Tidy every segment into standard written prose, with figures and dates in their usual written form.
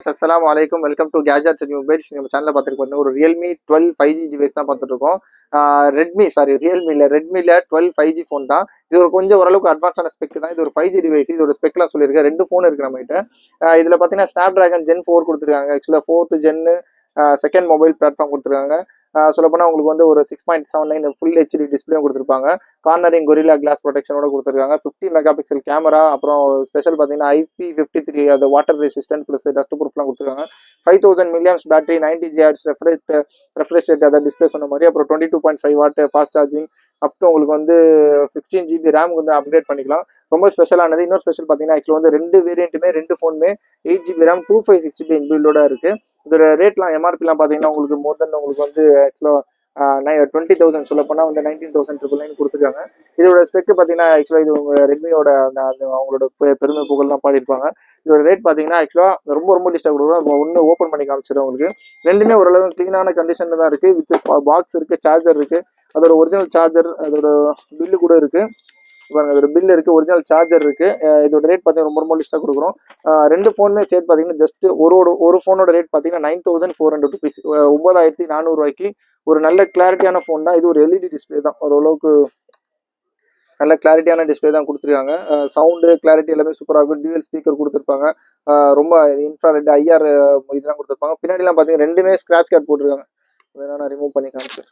அஸ்ஸலாமு அலைக்கும். Welcome to gadgets and mobiles. நம்ம சேனல்ல பார்த்துட்டு பார்த்தீங்கன்னா ஒரு ரியல்மி 12 5G டிவைஸ் தான் பார்த்துட்டு இருக்கோம். ரியல்மி இல்ல, ரெட்மில 12 5G ஃபோன் தான். இது ஒரு கொஞ்சம் ஓரளவுக்கு அட்வான்ஸான ஸ்பெக் தான். இது ஒரு 5G டிவைஸ். இதோட ஸ்பெக்லாம் சொல்லியிருக்கேன். 2 ஃபோன் இருக்கு நம்மகிட்ட. இதுல பார்த்தீங்கன்னா ஸ்னாப் டிராகன் ஜென் 4 கொடுத்துருக்காங்க. ஆக்சுவலாக 4th gen second mobile platform கொடுத்துருக்காங்க. சொல்லப்போனால் உங்களுக்கு வந்து ஒரு 6.79 ஃபுல் ஹெச்டி டிஸ்பிளேயும் கொடுத்துருப்பாங்க. கார்னரிங் கொரில்லா கிளாஸ் ப்ரொடெக்ஷனோட கொடுத்துருக்காங்க. 50 மெகா பிக்சல் கேமரா, அப்புறம் ஸ்பெஷல் பார்த்தீங்கன்னா IP53 அது வாட்டர் ரெசிஸ்டன்ட் ப்ளஸ் டஸ்ட் ப்ரூஃப்லாம் கொடுத்துருக்காங்க. 5000 milliamps battery, 90 GHz refresh rate, அதை டிஸ்பிளே சொன்ன மாதிரி. அப்புறம் 22.5 watt fast charging. Up to உங்களுக்கு வந்து 16 GB ரேம் வந்து அப்கிரேட் பண்ணிக்கலாம். ரொம்ப ஸ்பெஷலானது. இன்னொரு ஸ்பெஷல் பார்த்தீங்கன்னா ஆக்சுவலாக வந்து ரெண்டு வேரியண்ட்டுமே, ரெண்டு ஃபோனுமே 8 GB ரேம் 256GB இன்பில்டோட இருக்கு. இதோட ரேட்லாம் எம்ஆர்பிலாம் பார்த்தீங்கன்னா உங்களுக்கு மோர் தென் உங்களுக்கு வந்து ஆக்சுவலாக 20,000 சொல்ல போனால் வந்து 19,999 கொடுத்துருக்காங்க. இதோட ஸ்பெக் பார்த்தீங்கன்னா ஆக்சுவலாக இது உங்க ரெட்மியோட அவங்களோட பெருமை புகழ்லாம் பாடியிருப்பாங்க. இதோட ரேட் பார்த்தீங்கன்னா ஆக்சுவலாக ரொம்ப ரொம்ப லிஸ்ட்டாக கொடுக்குறோம். ஒன்று ஓப்பன் பண்ணி காமிச்சிடும் உங்களுக்கு. ரெண்டுமே ஓரளவு க்ளீனான கண்டிஷனில் தான் இருக்குது. வித் பாக்ஸ் இருக்குது, சார்ஜர் இருக்குது. அதோட ஒரிஜினல் சார்ஜர், அதோட பில்லு கூட இருக்குது. பாருங்க, அதோட பில் இருக்குது, ஒரிஜினல் சார்ஜர் இருக்குது. இதோட ரேட் பார்த்தீங்கன்னா ரொம்ப ரொம்ப லிஸ்ட்டாக கொடுக்குறோம். ரெண்டு ஃபோனுமே சேர்த்து பார்த்தீங்கன்னா ஜஸ்ட் ஒரு ஃபோனோட ரேட் பார்த்தீங்கன்னா 9,400 ருபீஸ், 9,400 ஒரு நல்ல கிளாரிட்டியான ஃபோன் தான். இது ஒரு எல்இடி டிஸ்பிளே தான். ஓரளவுக்கு நல்ல கிளாரிட்டியான டிஸ்பிளே தான் கொடுத்துருக்காங்க. சவுண்டு கிளாரிட்டி எல்லாமே சூப்பராக இருக்கும். டியூவல் ஸ்பீக்கர் கொடுத்துருப்பாங்க. ரொம்ப இன்ஃப்ராரெட் ஐஆர் இதெல்லாம் கொடுத்துருப்பாங்க. பின்னாடிலாம் பார்த்தீங்கன்னா ரெண்டுமே ஸ்க்ராட்ச் கார்டு போட்டிருக்காங்க. அதெல்லாம் நான் ரிமூவ் பண்ணி காமிச்சேன்.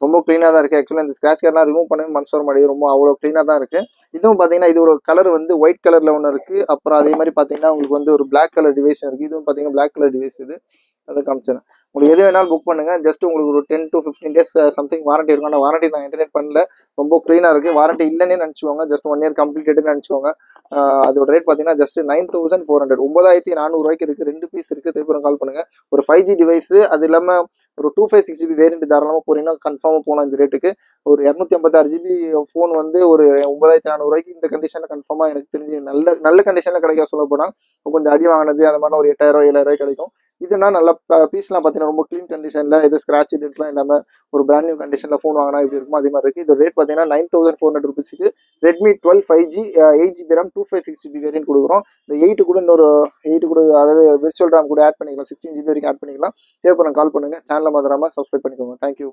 ரொம்ப க்ளீனாக தான் இருக்குது. ஆக்சுவலாக இந்த ஸ்க்ராட்ச் கார்டெலாம் ரிமூவ் பண்ணவே மனசு வர மாட்டேங்குது. ரொம்ப அவ்வளோ க்ளீனாக தான் இருக்குது. இதுவும் பார்த்தீங்கன்னா இது ஒரு கலர் வந்து ஒயிட் கலரில் ஒன்று இருக்குது. அப்புறம் அதே மாதிரி பார்த்தீங்கன்னா உங்களுக்கு வந்து ஒரு பிளாக் கலர் டிவைஸ் இருக்குது. இதுவும் பார்த்தீங்கன்னா பிளாக் கலர் டிவைஸ் இது. அதை காமிச்சிடறேன். உங்களுக்கு எது வேணாலும் புக் பண்ணுங்க. ஜஸ்ட் உங்களுக்கு ஒரு 10 to 15 days சம்திங் வாரண்டி இருக்கும். ஆனால் வாரண்டி நான் இன்டர்நெட் பண்ணல. ரொம்ப க்ளீனாக இருக்குது. வாரண்டி இல்லைன்னே நினச்சிக்கோங்க. ஜஸ்ட் 1 year கம்ப்ளீட்டட்னு நினச்சிக்கோங்க. அதோட ரேட் பார்த்தீங்கன்னா ஜஸ்ட் 9,400, 9,400 இருக்குது. 2 பீஸ் இருக்குது. திருப்பி கால் பண்ணுங்க. ஒரு 5G டிவைஸ், அது இல்லாமல் ஒரு 256GB வேரியண்ட் தாராளமாக போறீங்கன்னா கன்ஃபார்மாக போகலாம் இந்த ரேட்டுக்கு. ஒரு 256GB ஃபோன் வந்து ஒரு 9,400 இந்த கண்டிஷனில் கன்ஃபார்மாக எனக்கு தெரிஞ்சு நல்ல நல்ல கண்டிஷனில் கிடைக்கும். சொல்ல போனால் கொஞ்சம் அடி வாங்கினது அந்த மாதிரிலாம் ஒரு 8,000 7,000 கிடைக்கும். இதுனா நல்ல பீஸ்லாம் பார்த்தீங்கன்னா ரொம்ப க்ளீன் கண்டிஷனில், எது ஸ்க்ராட்ச் டென்ட்லாம் இல்லாமல் ஒரு பிராண்ட் நியூ கண்டிஷனில் ஃபோன் வாங்கினா எப்படி இருக்குமோ அதே மாதிரி இருக்குது. இது ரேட் பார்த்தீங்கன்னா 9,400 ருபீஸுக்கு Redmi 12 5G 8GB RAM 256GB variant கொடுக்குறோம். இந்த 8 கூட இன்னொரு 8 கூட, அதாவது விர்ச்சுவல் ரேம் கூட ஆட் பண்ணிக்கலாம். 16GB வரைக்கும் ஆட் பண்ணிக்கலாம். தேவைப்படும் கால் பண்ணுங்கள். சேனலை மறந்துடாமல் சப்ஸ்கிரைப் பண்ணிக்கோங்க. தேங்க்யூ.